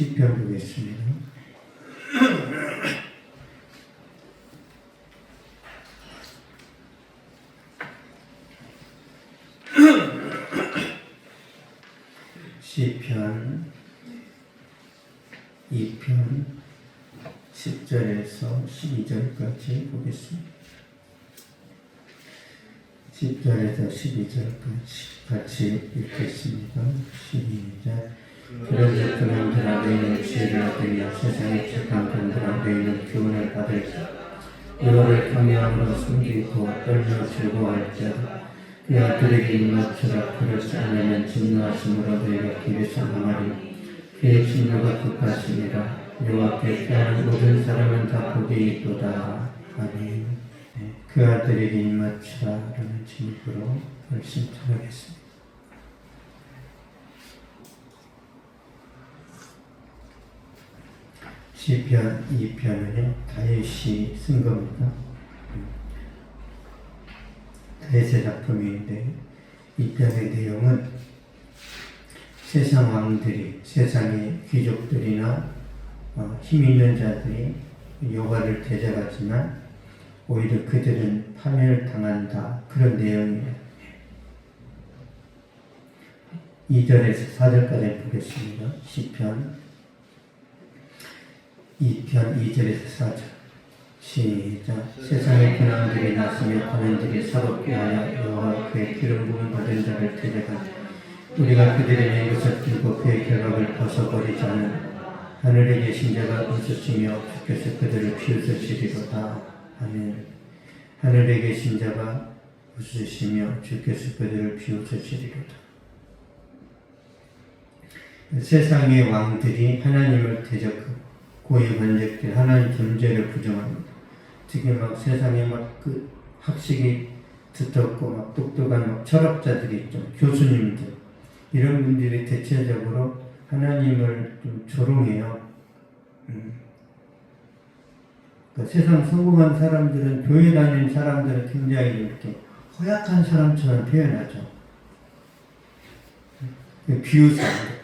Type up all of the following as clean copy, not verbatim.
시편 보겠습니다. 시편 2편 10절에서 12절까지 보겠습니다. 10절에서 12절까지 같이 읽겠습니다. 시작. 그런즉 그놈들아 너희는 지혜를 얻으며 세상의 착한 분들아 너희는 교훈을 받을지어다. 여호와를 경외함으로 숨기고 떨며 즐거워할지어다. 그가 그에게 입맞추라. 그렇지 않으면 진노하심으로 너희가 길에서 망하리니 그의 진노가 극하심이라. 여호와께 피하는 모든 사람은 다 복이 있도다. 아멘. 그 아들에게 입맞추라 라는 제목으로 말씀 전하겠습니다. 시편 2편은요 다윗이 쓴 겁니다. 다윗의 작품인데 이 편의 내용은 세상 왕들이, 세상의 귀족들이나 힘 있는 자들이 여호와를 대적하지만 오히려 그들은 파멸을 당한다. 그런 내용이에요. 2절에서 4절까지 보겠습니다. 시편 2편 2절에서 4절 시작. 세상의 근황들이 났으며 고난들이 서럽게 하여 여호와 그의 기름 부은 받은 자를 대적하니 우리가 그들의 맹것을 들고 그의 결박을 벗어버리자는 하늘에 계신 자가 웃으시며 주께서 그들을 비웃으시리로다. 아멘. 하늘에 계신 자가 웃으시며 주께서 그들을 비웃으시리로다. 세상의 왕들이 하나님을 대적하고 고위 관직들 하나님 존재를 부정합니다. 특히 막 세상에 막 그 학식이 두텁고 막 똑똑한 막 철학자들이 있죠. 교수님들 이런 분들이 대체적으로 하나님을 좀 조롱해요. 그러니까 세상 성공한 사람들은 교회 다니는 사람들은 굉장히 이렇게 허약한 사람처럼 표현하죠. 비웃습니다.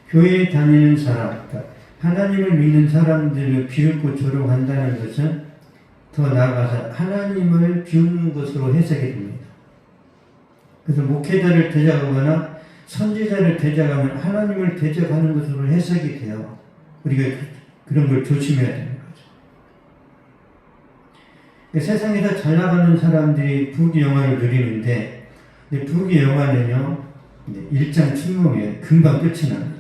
교회에 다니는 사람, 그러니까 하나님을 믿는 사람들을 비웃고 조롱한다는 것은 더 나아가서 하나님을 비웃는 것으로 해석이 됩니다. 그래서 목회자를 대적하거나 선지자를 대적하면 하나님을 대적하는 것으로 해석이 돼요. 우리가 그런 걸 조심해야 되는 거죠. 세상에서 잘 나가는 사람들이 부귀 영화를 누리는데 부귀 영화는요 일장춘몽이에요. 금방 끝이 납니다.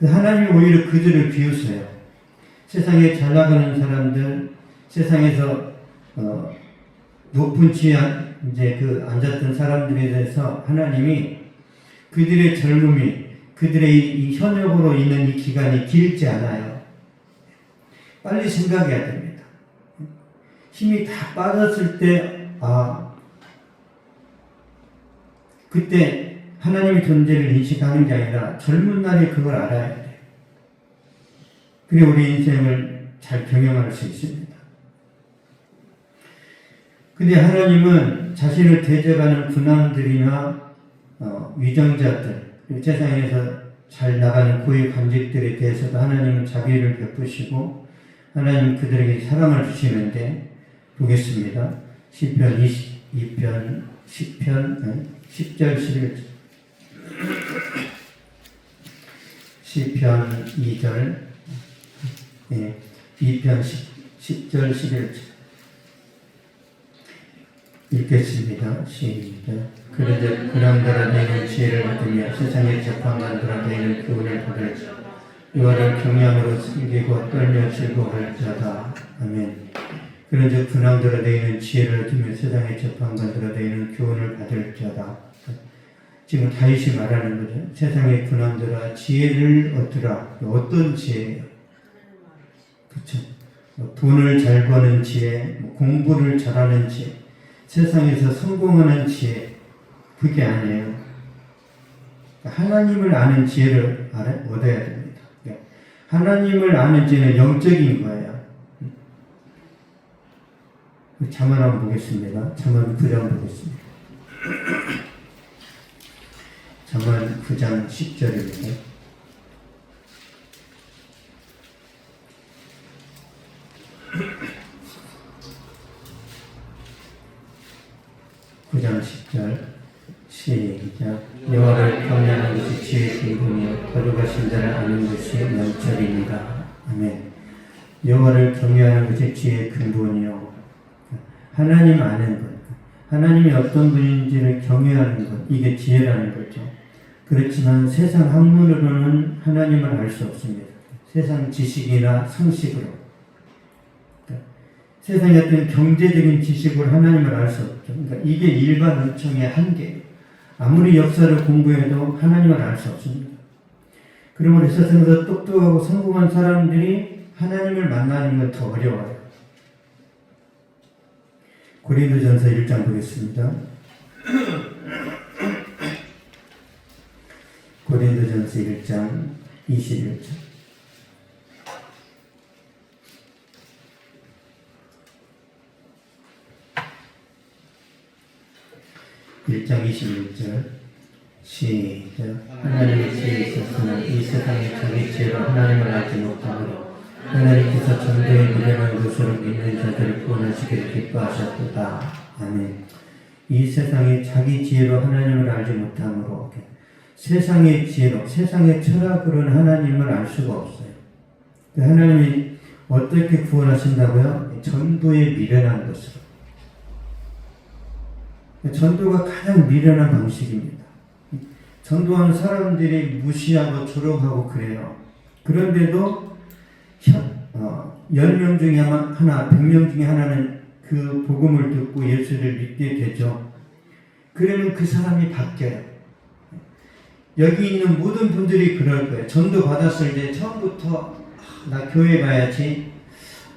하나님이 오히려 그들을 비웃어요. 세상에 잘 나가는 사람들, 세상에서 높은 지위에 이제 그 앉았던 사람들에 대해서 하나님이 그들의 젊음이, 그들의 이 현역으로 있는 이 기간이 길지 않아요. 빨리 생각해야 됩니다. 힘이 다 빠졌을 때, 그때 하나님의 존재를 인식하는 게 아니라 젊은 날에 그걸 알아야 돼요. 그래 우리 인생을 잘 경영할 수 있습니다. 근데 하나님은 자신을 대적하는 군왕들이나 위정자들, 세상에서 잘 나가는 고위 관직들에 대해서도 하나님은 자비를 베푸시고 하나님 그들에게 사랑을 주시는데 보겠습니다. 시편 22편 10절 11절 시편 2절 2편 10절 11절 읽겠습니다. 시작. 그런즉 그놈들아 너희는 지혜를 얻으며 세상의 재판관들아 너희는 교훈을 받을지 여호와를 경외함으로 숨기고 떨며 즐거워할 자다. 아멘. 그런즉 그놈들아 너희는 지혜를 얻으며 세상의 재판관들아 너희는 교훈을 받을 자다. 지금 다윗이 말하는 거죠. 세상의 군왕들아 지혜를 얻으라. 어떤 지혜예요? 그렇죠. 돈을 잘 버는 지혜, 공부를 잘하는 지혜, 세상에서 성공하는 지혜, 그게 아니에요. 하나님을 아는 지혜를 얻어야 됩니다. 하나님을 아는 지혜는 영적인 거예요. 잠언 한번 보겠습니다. 잠언 9장 보겠습니다. 잠언 9장 10절입니다. 9장 10절 시작. 여호와를 경외하는 것이 지혜의 근본이요 거룩하신 자를 아는 것이 명철입니다. 아멘. 여호와를 경외하는 것이 지혜의 근본이요, 하나님 아는 것, 하나님이 어떤 분인지를 경외하는 것, 이게 지혜라는 거죠. 그렇지만 세상 학문으로는 하나님을 알 수 없습니다. 세상 지식이나 상식으로, 세상의 어떤 경제적인 지식으로 하나님을 알 수 없죠. 그러니까 이게 일반 은총의 한계. 아무리 역사를 공부해도 하나님을 알 수 없습니다. 그러므로 세상에서 똑똑하고 성공한 사람들이 하나님을 만나는 건 더 어려워요. 고린도전서 1장 보겠습니다. 고린도전서 1장 21절. 1장 21절 시작. 하나님의 지혜에 있어서는 이 세상에 자기 지혜로 하나님을 알지 못하므로 하나님께서 전도에 미련한 것으로 믿는 자들을 구원하시기를 기뻐하셨도다. 아멘. 이 세상에 자기 지혜로 하나님을 알지 못하므로, 세상의 지혜로, 세상의 철학으로는 하나님을 알 수가 없어요. 하나님이 어떻게 구원하신다고요? 전도에 미련한 것으로. 전도가 가장 미련한 방식입니다. 전도하는 사람들이 무시하고 조롱하고 그래요. 그런데도 10명 중에 하나, 100명 중에 하나는 그 복음을 듣고 예수를 믿게 되죠. 그러면 그 사람이 바뀌어요. 여기 있는 모든 분들이 그럴 거예요. 전도 받았을 때 처음부터 나 교회 가야지,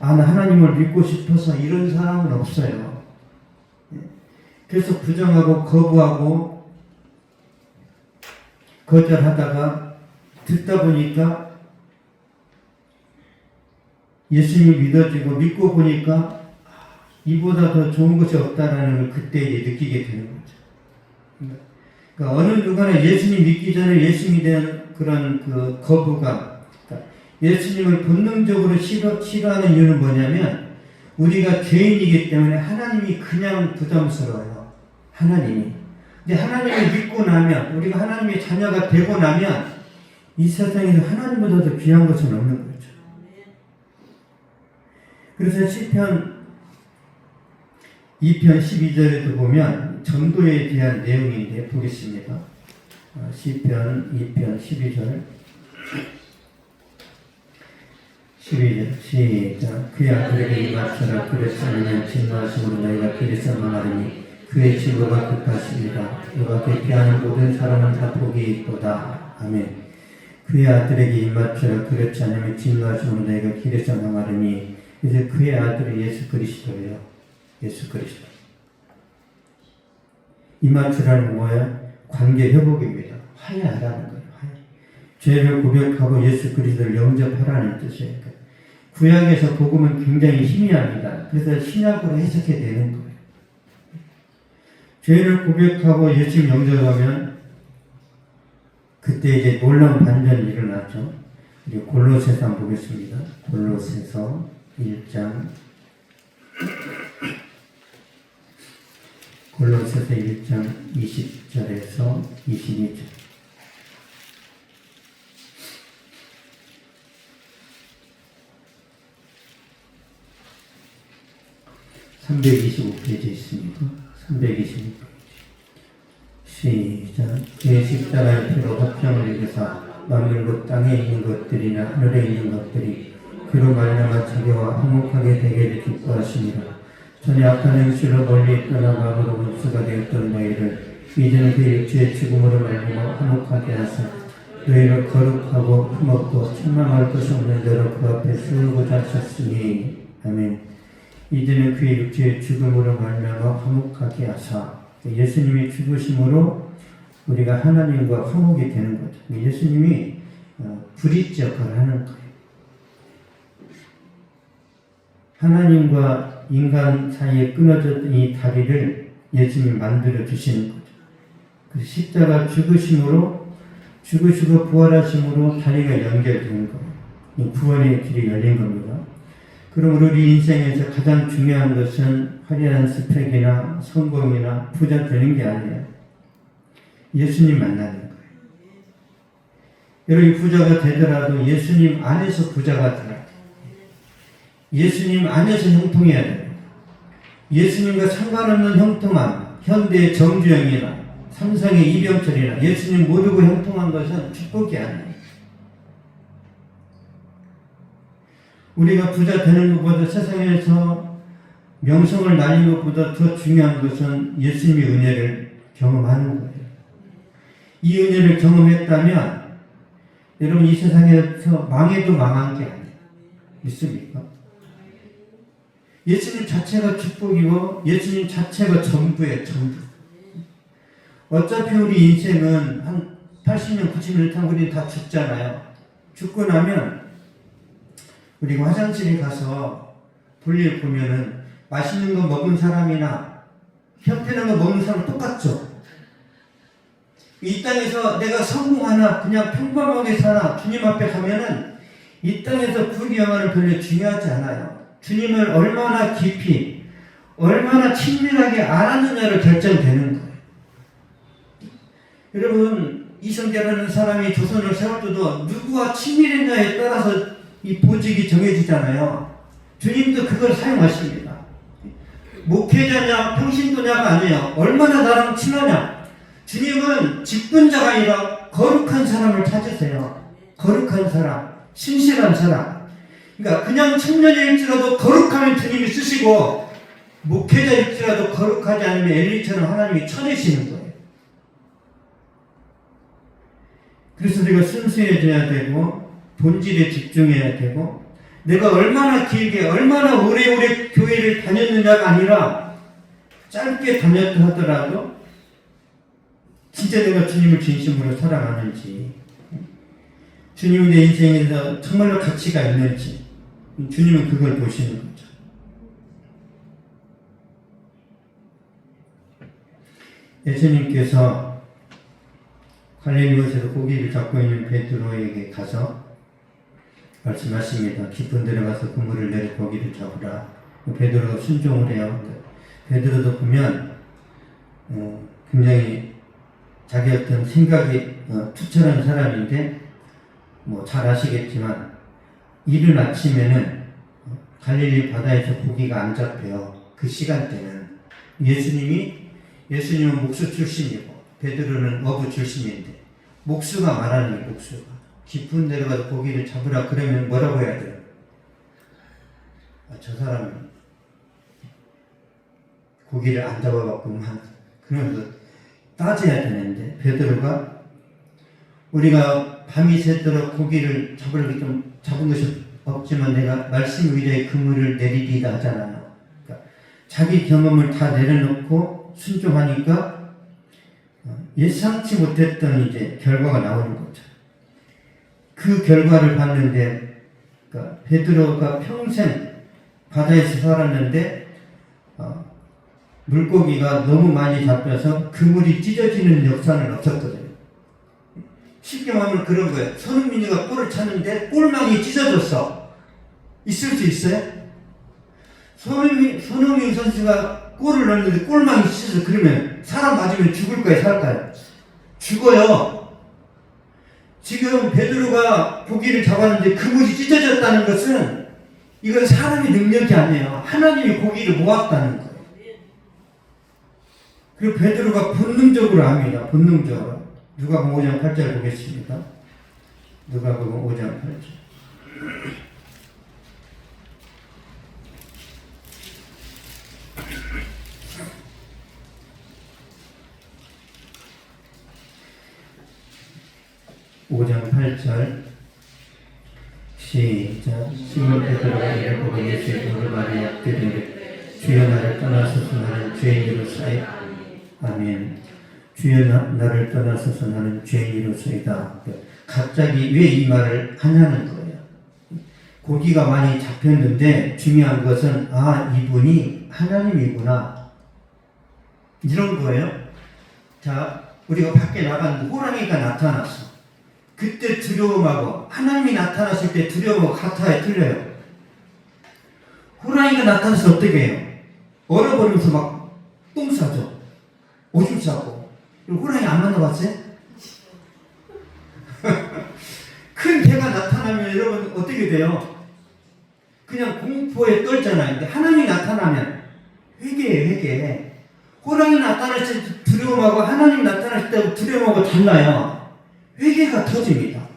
나 하나님을 믿고 싶어서, 이런 사람은 없어요. 그래서 부정하고 거부하고 거절하다가 듣다 보니까 예수님이 믿어지고 믿고 보니까 이보다 더 좋은 것이 없다라는 걸 그때 이제 느끼게 되는 거죠. 그러니까 어느 누가나 예수님 믿기 전에 예수님에 대한 그런 그 거부감, 그러니까 예수님을 본능적으로 싫어하는 이유는 뭐냐면 우리가 죄인이기 때문에 하나님이 그냥 부담스러워요. 하나님이. 근데 하나님을 믿고 나면, 우리가 하나님의 자녀가 되고 나면 이 세상에서 하나님보다 더 귀한 것은 없는 거죠. 그래서 시편 2편 12절에도 보면 전도에 대한 내용인데 보겠습니다. 시편 2편 12절 시작. 그야 그에게 임하처럼 그릇 쌓으면 진노하심으로 너희가 그릇을 망하리니 그의 진노가 급하십니다. 여호와께 피하는 모든 사람은 다 복이 있도다. 아멘. 그의 아들에게 입맞추라. 그렇지 않으면 진노하심으로 너희가 길에서 망하리니. 이제 그의 아들이 예수 그리스도예요. 예수 그리스도. 입맞추라는 뭐예요? 관계 회복입니다. 화해하라는 거예요. 화해. 죄를 고백하고 예수 그리스도를 영접하라는 뜻이에요. 구약에서 복음은 굉장히 희미합니다. 그래서 신약으로 해석해야 되는 거예요. 죄를 고백하고 예수님 영접하면 그때 이제 놀라운 반전이 일어났죠. 우리 골로새서 한번 보겠습니다. 골로새서 1장 20절에서 22절. (325페이지에) 있습니다. 325페이지. 시작. 그의 십자가의 피로 화평을 이루사 만물과 땅에 있는 것들이나 하늘에 있는 것들이 그로 말미암아 자기와 화목하게 되기를 기뻐하시니라. 전에 악한 행실로 멀리 떠나 마음으로 원수가 되었던 너희를 이제는 그 육체의 죽음으로 말미암아 화목하게 하사 너희를 거룩하고 흠없고 책망할 것이 없는 대로 그 앞에 세우고자 하셨으니. 아멘. 이제는 그의 육체의 죽음으로 말미암아 화목하게 하사. 예수님이 죽으심으로 우리가 하나님과 화목이 되는 거죠. 예수님이 브릿지 역할을 하는 거예요. 하나님과 인간 사이에 끊어졌던 이 다리를 예수님이 만들어 주시는 거죠. 그 십자가 죽으심으로, 죽으시고 부활하심으로 다리가 연결되는 거예요. 구원의 길이 열린 겁니다. 그럼 우리 인생에서 가장 중요한 것은 화려한 스펙이나 성공이나 부자 되는 게 아니에요. 예수님 만나는 거예요. 여러분 부자가 되더라도 예수님 안에서 부자가 되어야 돼요. 예수님 안에서 형통해야 돼요. 예수님과 상관없는 형통함, 현대의 정주영이나 삼성의 이병철이나 예수님 모르고 형통한 것은 축복이 아니에요. 우리가 부자 되는 것보다 세상에서 명성을 날리는 것보다 더 중요한 것은 예수님의 은혜를 경험하는 거예요. 이 은혜를 경험했다면 여러분 이 세상에서 망해도 망한 게 아니에요. 믿습니까? 예수님 자체가 축복이고 예수님 자체가 전부예요. 전부. 어차피 우리 인생은 한 80년, 90년 타면 우리 다 죽잖아요. 죽고 나면 우리가 화장실에 가서 볼일 보면은 맛있는 거 먹은 사람이나 현편한 거 먹는 사람 똑같죠. 이 땅에서 내가 성공하나 그냥 평범하게 사나 주님 앞에 가면은 이 땅에서 부귀 영화는 별로 중요하지 않아요. 주님을 얼마나 깊이 얼마나 친밀하게 알았느냐로 결정되는 거예요. 여러분 이성계라는 사람이 조선을 세울 때도 누구와 친밀했냐에 따라서 이 보직이 정해지잖아요. 주님도 그걸 사용하십니다. 목회자냐 평신도냐가 아니에요. 얼마나 나랑 친하냐. 주님은 직분자가 아니라 거룩한 사람을 찾으세요. 거룩한 사람, 신실한 사람. 그러니까 그냥 청년일지라도 거룩하면 주님이 쓰시고 목회자일지라도 거룩하지 않으면 엘리처럼 하나님이 쳐내시는 거예요. 그래서 우리가 순수해져야 되고 본질에 집중해야 되고 내가 얼마나 길게 얼마나 오래오래 교회를 다녔느냐가 아니라 짧게 다녔다 하더라도 진짜 내가 주님을 진심으로 사랑하는지 주님이 내 인생에서 정말로 가치가 있는지 주님은 그걸 보시는 거죠. 예수님께서 갈릴리에서 고기를 잡고 있는 베드로에게 가서 말씀하십니다. 깊은 데로 가서 그물을 내려 고기를 잡으라. 베드로가 순종을 해요. 베드로도 보면 굉장히 자기 어떤 생각이 투철한 사람인데 잘 아시겠지만 이른 아침에는 갈릴리 바다에서 고기가 안 잡혀요. 그 시간대는 예수님은 목수 출신이고 베드로는 어부 출신인데 목수가 말하는 게 목수가 깊은 데로 가서 고기를 잡으라 그러면 뭐라고 해야 돼요? 저 사람은 고기를 안 잡아봤구만. 그러면서 따져야 되는데 베드로가 우리가 밤이 새도록 고기를 잡은 것이 없지만 내가 말씀 위에 그물을 내리리다 하잖아요. 그러니까 자기 경험을 다 내려놓고 순종하니까 예상치 못했던 이제 결과가 나오는 거죠. 그 결과를 봤는데, 그러니까 베드로가 평생 바다에서 살았는데 물고기가 너무 많이 잡혀서 그물이 찢어지는 역사는 없었거든요. 쉽게 말하면 그런 거예요. 손흥민이가 골을 찼는데 골망이 찢어졌어. 있을 수 있어요? 손흥민 선수가 골을 넣었는데 골망이 찢어져. 그러면 사람 맞으면 죽을까요? 살까요? 죽어요. 지금 베드로가 고기를 잡았는데 그물이 찢어졌다는 것은 이건 사람의 능력이 아니에요. 하나님이 고기를 모았다는 거예요. 그리고 베드로가 본능적으로 합니다. 본능적으로. 누가복음 5장 8절 보겠습니다. 누가복음 5장 8절. (5장 8절) 시작. 시몬 베드로가 이를 보고 예수의 오르막에 엎드리되 주여 나를 떠나소서 나는 죄인이로소이다. 아멘. 주여 나를 떠나소서 나는 죄인이로소이다. 갑자기 왜 이 말을 하냐는 거예요. 고기가 많이 잡혔는데 중요한 것은 이분이 하나님이구나 이런 거예요. 자, 우리가 밖에 나갔는데 호랑이가 나타났어. 그때 두려움하고 하나님이 나타났을 때 두려움하고 같아요? 틀려요? 호랑이가 나타나서 어떻게 해요? 얼어버리면서 막 똥 싸죠. 오줌 싸고. 호랑이 안 만나봤어요? 큰 개가 나타나면 여러분 어떻게 돼요? 그냥 공포에 떨잖아요. 근데 하나님이 나타나면 회개해요, 회개. 호랑이 나타났을 때 두려움하고 하나님 나타났을 때 두려움하고 달라요. 회개가 터집니다.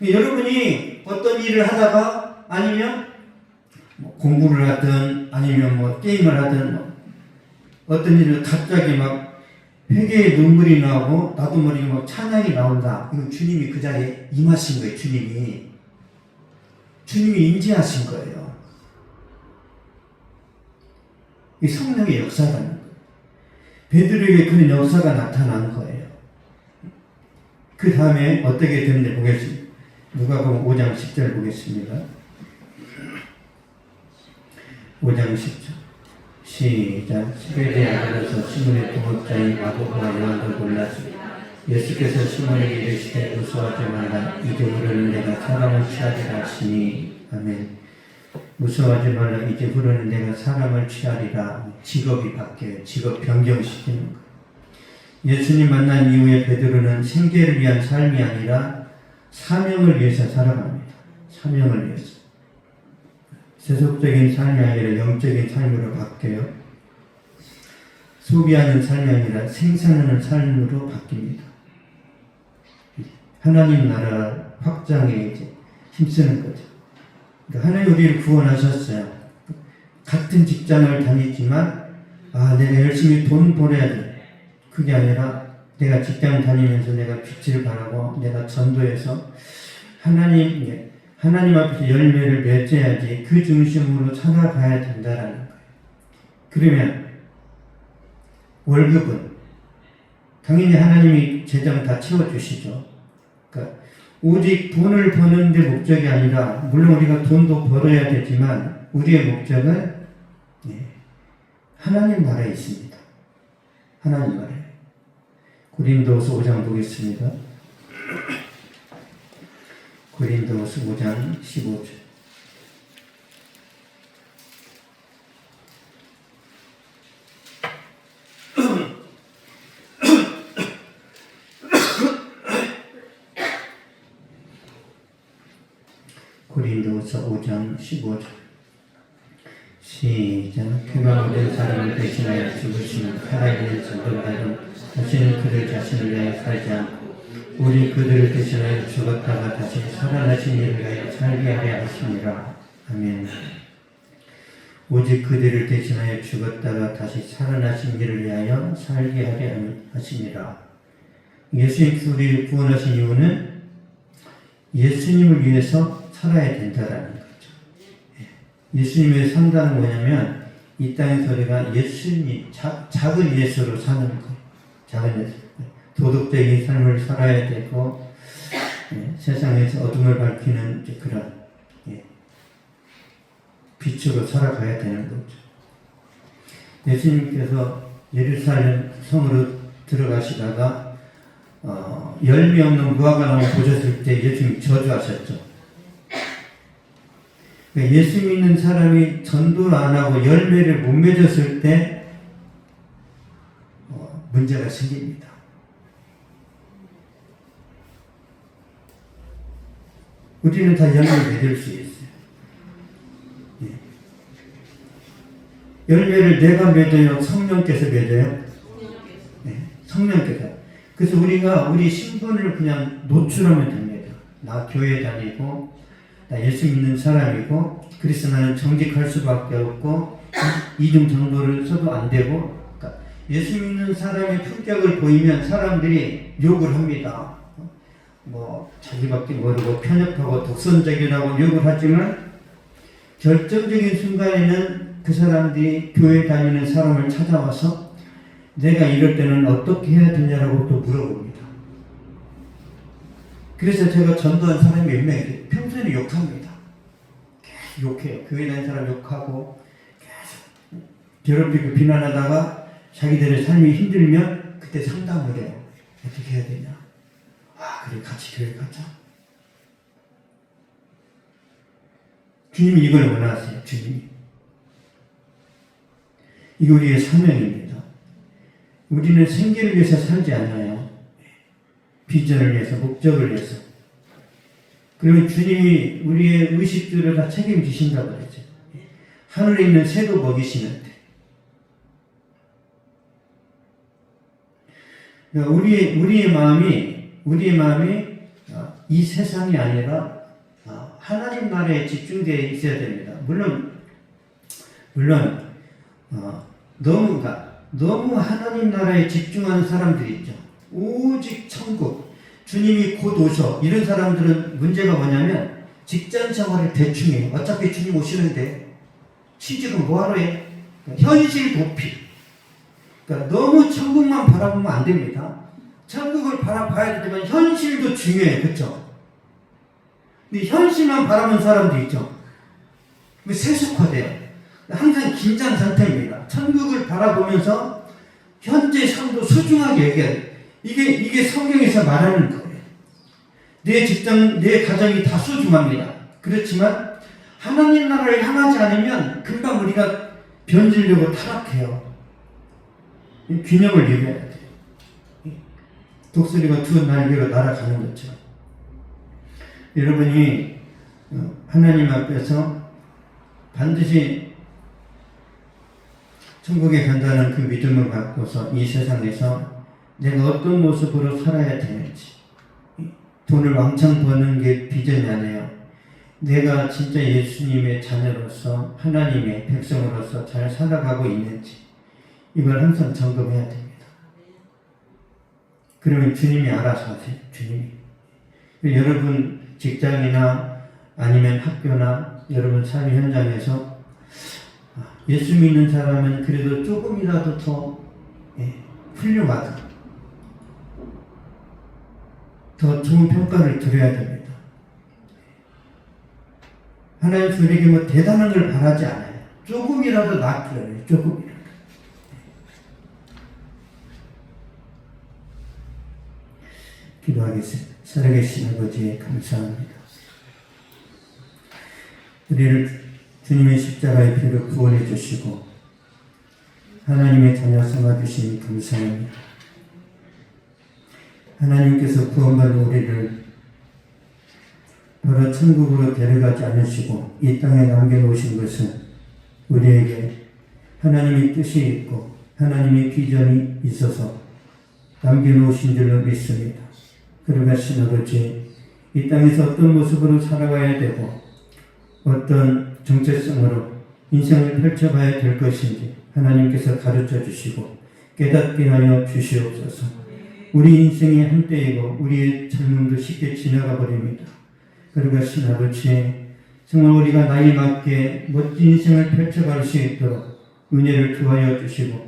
여러분이 어떤 일을 하다가 아니면 뭐 공부를 하든 아니면 뭐 게임을 하든 어떤 일을 갑자기 막 회개의 눈물이 나오고 나도 모르게 막 찬양이 나온다. 이건 주님이 그 자리에 임하신 거예요. 주님이 임재하신 거예요. 이 성령의 역사라는 거예요. 베드로에게 그런 역사가 나타난 거예요. 그 다음에 어떻게 되는지 보겠습니다. 누가복음 5장 10절 보겠습니다. 5장 10절 시작. 시베리에 아들에서 시몬의 동업자인 야고보와 요한도 놀랐습니다. 예수께서 시몬에게 이르시되 무서워하지 말라. 이제 후로는 내가 사람을 취하리라 하시니. 아멘. 무서워하지 말라. 이제 후로는 내가 사람을 취하리라. 직업이 바뀌어요. 직업 변경시키는 거예요. 예수님 만난 이후에 베드로는 생계를 위한 삶이 아니라 사명을 위해서 살아갑니다. 사명을 위해서. 세속적인 삶이 아니라 영적인 삶으로 바뀌어요. 소비하는 삶이 아니라 생산하는 삶으로 바뀝니다. 하나님 나라 확장에 이제 힘쓰는 거죠. 그러니까 하나님 우리를 구원하셨어요. 같은 직장을 다니지만 내가 열심히 돈 벌어야 돼. 그게 아니라 내가 직장 다니면서 내가 빛을 발하고 내가 전도해서 하나님 앞에서 열매를 맺어야지 그 중심으로 살아가야 된다라는 거예요. 그러면 월급은 당연히 하나님이 재정 다 채워주시죠. 그러니까 오직 돈을 버는 데 목적이 아니라 물론 우리가 돈도 벌어야 되지만 우리의 목적은 하나님 나라에 있습니다. 하나님 나라에. 고린도후서 5장 보겠습니다. 고린도후서 5장 15절. 고린도후서 5장 15절. 시작. 그가 모든 사람을 대신하여 죽으시는 살아있는 전도자로 다시는 그들 자신을 위하여 살지 않고 오직 그들을 대신하여 죽었다가 다시 살아나신 이를 위하여 살게 하려 하시니라. 아멘. 오직 그들을 대신하여 죽었다가 다시 살아나신 이를 위하여 살게 하려 하시니라. 예수님께서 우리를 구원하신 이유는 예수님을 위해서 살아야 된다라는 거죠. 예수님을 산다는 뭐냐면 이 땅에서 우리가 예수님, 작은 예수로 사는 거예요. 작은 예수. 도덕적인 삶을 살아야 되고 세상에서 어둠을 밝히는 그런 빛으로 살아가야 되는 거죠. 예수님께서 예루살렘 성으로 들어가시다가 열매 없는 무화과 나무 보셨을 때 예수님이 저주하셨죠. 예수 믿는 사람이 전도를 안 하고 열매를 못 맺었을 때 문제가 생깁니다. 우리는 다 열매를 맺을 수 있어요. 열매를 내가 맺어요? 성령께서 맺어요? 성령께서. 그래서 우리가 우리 신분을 그냥 노출하면 됩니다. 나 교회 다니고 나 예수 믿는 사람이고 그래서 나는 정직할 수밖에 없고 이중 정도를 써도 안 되고 그러니까 예수 믿는 사람의 품격을 보이면 사람들이 욕을 합니다. 자기밖에 모르고 편협하고 독선적이라고 욕을 하지만 결정적인 순간에는 그 사람들이 교회 다니는 사람을 찾아와서 내가 이럴 때는 어떻게 해야 되냐라고 또 물어봅니다. 그래서 제가 전도한 사람이 몇 명이 평소에는 욕합니다. 계속 욕해요. 교회 다니는 사람 욕하고 계속 괴롭히고 비난하다가 자기들의 삶이 힘들면 그때 상담을 해요. 어떻게 해야 되냐. 그래 같이 교회 가자. 주님이 이걸 원하세요. 주님이. 이게 우리의 사명입니다. 우리는 생계를 위해서 살지 않아요. 비전을 위해서, 목적을 위해서. 그러면 주님이 우리의 의식들을 다 책임지신다고 그러죠. 하늘에 있는 새도 먹이시는데. 그러니까 우리의 마음이 이 세상이 아니라 하나님 나라에 집중되어 있어야 됩니다. 물론 너무 하나님 나라에 집중하는 사람들이 있죠. 오직 천국, 주님이 곧 오셔. 이런 사람들은 문제가 뭐냐면 직장 생활을 대충 해요. 어차피 주님 오시는데 취직은 뭐하러 해? 현실 도피. 그러니까 너무 천국만 바라보면 안 됩니다. 천국을 바라봐야 되지만 현실도 중요해요. 그렇죠? 근데 현실만 바라보는 사람도 있죠. 세속화돼요. 항상 긴장 상태입니다. 천국을 바라보면서 현재 삶도 소중하게 얘기해야 돼요. 이게 성경에서 말하는 거예요. 내 직장, 내 가정이 다 소중합니다. 그렇지만 하나님 나라를 향하지 않으면 금방 우리가 변질되고 타락해요. 균형을 이루어야 돼요. 독수리가 두 날개로 날아가는 것처럼. 여러분이 하나님 앞에서 반드시 천국에 간다는 그 믿음을 갖고서 이 세상에서 내가 어떤 모습으로 살아야 되는지, 돈을 왕창 버는 게 비전이 아니에요. 내가 진짜 예수님의 자녀로서 하나님의 백성으로서 잘 살아가고 있는지 이걸 항상 점검해야 됩니다. 그러면 주님이 알아서 하세요. 주님이. 여러분 직장이나 아니면 학교나 여러분 삶 현장에서 예수 믿는 사람은 그래도 조금이라도 더 훌륭하다, 더 좋은 평가를 드려야 됩니다. 하나님 우리에게 뭐 대단한 걸 바라지 않아요. 조금이라도 낫더라고요. 조금이라도. 기도하겠습니다. 살아계신 아버지 감사합니다. 우리를 주님의 십자가의 피로 구원해 주시고 하나님의 자녀 삼아 주시니 감사합니다. 하나님께서 구원받은 우리를 바로 천국으로 데려가지 않으시고 이 땅에 남겨놓으신 것은 우리에게 하나님의 뜻이 있고 하나님의 비전이 있어서 남겨놓으신 줄로 믿습니다. 그러가신 아버지, 이 땅에서 어떤 모습으로 살아가야 되고 어떤 정체성으로 인생을 펼쳐가야 될 것인지 하나님께서 가르쳐 주시고 깨닫게 하여 주시옵소서. 우리 인생이 한때이고 우리의 젊음도 쉽게 지나가 버립니다. 그러가신 아버지, 정말 우리가 나이 맞게 멋진 인생을 펼쳐갈 수 있도록 은혜를 투하여 주시고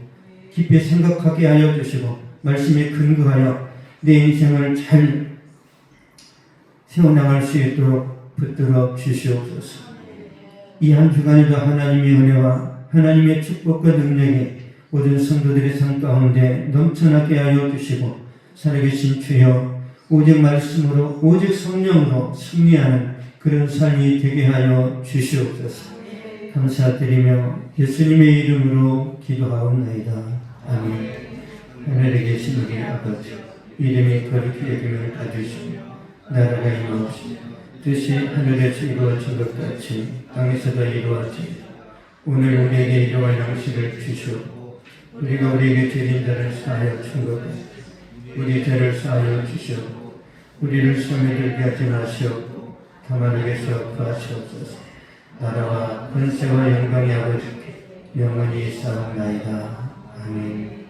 깊이 생각하게 하여 주시고 말씀에 근거하여 내 인생을 잘 세워나갈 수 있도록 붙들어 주시옵소서. 이 한 주간에도 하나님의 은혜와 하나님의 축복과 능력이 모든 성도들의 삶 가운데 넘쳐나게 하여 주시고 살아계신 주여, 오직 말씀으로 오직 성령으로 승리하는 그런 삶이 되게 하여 주시옵소서. 감사드리며 예수님의 이름으로 기도하옵나이다. 아멘. 하늘에 계신 우리 아버지, 이름이 거룩히 여김을 받으시고 나라가 임하옵시며 뜻이 하늘에서 이루어진 것 같이 땅에서도 이루어지며 오늘 우리에게 일용할 양식을 주시옵고 우리가 우리에게 죄진 자를 사하여 준 것 같이 우리 죄를 사하여 주시옵고 우리를 시험에 들게 하지 마시옵고 다만 에게서 구하시옵소서. 나라와 권세와 영광이 아버지께 영원히 있사옵나이다. 아멘.